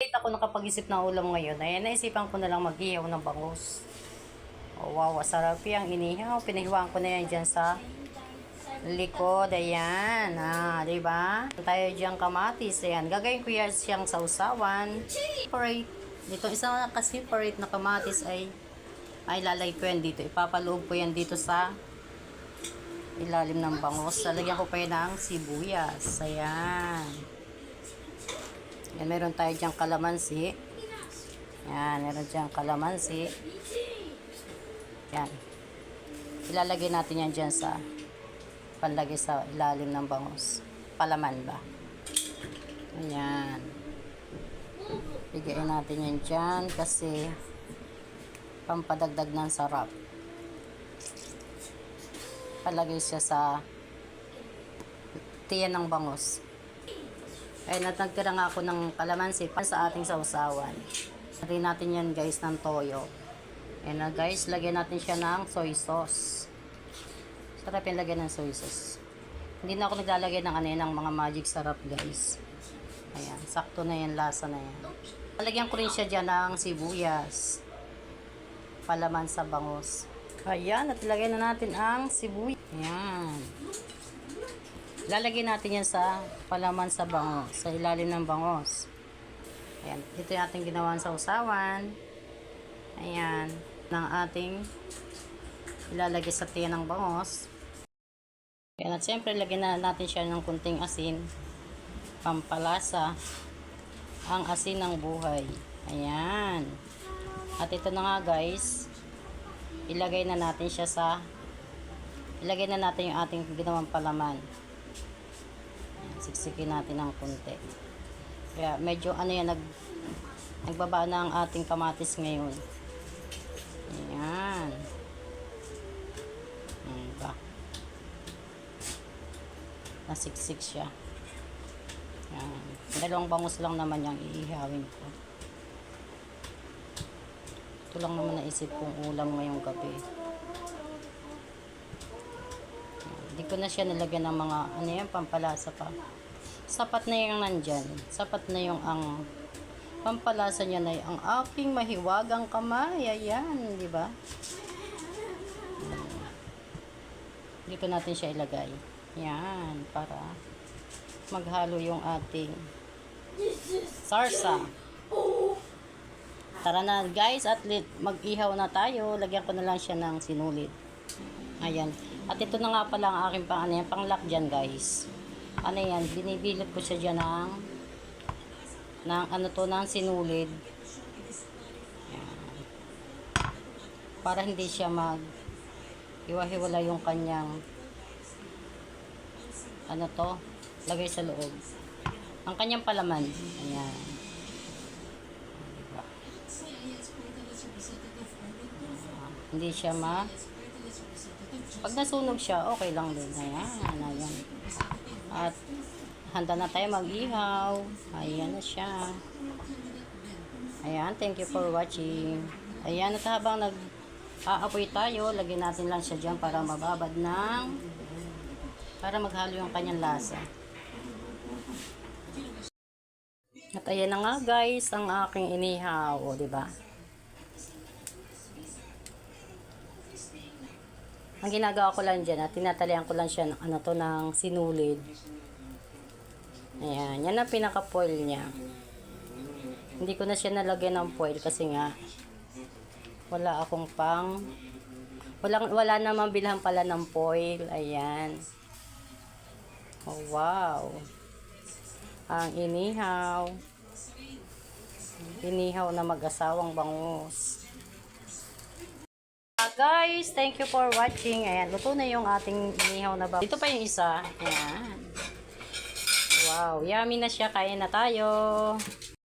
late ako nakapag-isip ng ulam ngayon. Ayan, naisipan ko na lang mag-ihaw ng bangus. Oh, wow, sarap yung inihaw. Pinahiwaan ko na yan dyan sa likod. Ayan. Diba? Tayo dyan kamatis. Ayan. Gagawin ko yan siyang sausawan. Separate. Dito, isang separate na kamatis ay lalagay ko yan dito. Ipapaloob ko yan dito sa ilalim ng bangus. Lalagyan ko pa yan ng sibuyas. Ayan. Yan, meron tayo dyan kalamansi. Yan, meron dyan kalamansi. Yan. Ilalagay natin yan dyan sa panlagay sa ilalim ng bangus. Palaman ba? Ayan. Bigayin natin yan dyan kasi pampadagdag ng sarap. Palagay siya sa tiyan ng bangus. Ay, nagtira nga ako ng kalamansi para sa ating sausawan. Lagyan natin yan guys ng toyo. Ayan na guys, lagyan natin siya ng soy sauce. Sarap yung lagyan ng soy sauce. Hindi na ako naglalagay ng ng mga magic sarap guys. Ayan, sakto na yan, lasa na yan. Lagyan ko rin siya dyan ng sibuyas. Palaman sa bangus. Ayan, at ilagay na natin ang sibuyas. Ayan. Lalagyan natin yan sa palaman sa bangus, sa ilalim ng bangus. Ayan, ito yung ating ginawan sa usawan. Ayan, ng ating ilalagay sa tiyan ng bangus. Ayan, at siyempre lagyan na natin siya ng kunting asin. Pampalasa. Ang asin ng buhay. Ayan. At ito na nga guys, ilagay na natin yung ating ginawang palaman. Siksikin natin ng konti. Kaya medyo nagbaba na ang ating kamatis ngayon. Ayan. Diba? Nasiksik siya. Ayan. Dalawang bangus lang naman yung iihawin ko. Ito lang naman naisip kong ulam ngayong gabi. Hindi ko na siya nilagyan ng mga pampalasa pa. Sapat na yung nandyan. Sapat na yung ang pampalasa niya na ang aking mahiwagang kamay. Ayan, di ba? Dito natin siya ilagay. Yan, para maghalo yung ating sarsa. Tara na guys, at mag-ihaw na tayo. Lagyan ko na lang siya ng sinulid. Ayan. At ito na nga pala ang aking panglak dyan guys. Binibilot ko siya dyan ng sinulid. Ayan. Para hindi siya hiwa-hiwala yung kanyang lagay sa loob. Ang kanyang palaman. Ayan. Hindi siya pag nasunog siya, okay lang din. Ayan. At handa na tayo mag-ihaw. Ayan na siya. Ayan, thank you for watching. Ayan, at habang nag-aapoy tayo, lagyan natin lang siya dyan para mababad para maghalo yung kanyang lasa. At ayan na nga guys, ang aking inihaw. O, diba? Ang ginagawa ko lang dyan, at tinatalian ko lang siya ng sinulid. Ayan, yan ang pinaka-foil niya. Hindi ko na siya nalagyan ng foil kasi nga wala akong wala namang bilhan pala ng foil. Ayan. Oh, wow. Ang inihaw. Inihaw na mag-asawang bangus. Guys, thank you for watching. Ayan, luto na yung ating inihaw na bangus. Dito pa yung isa. Ayan. Wow, yummy na siya. Kain na tayo.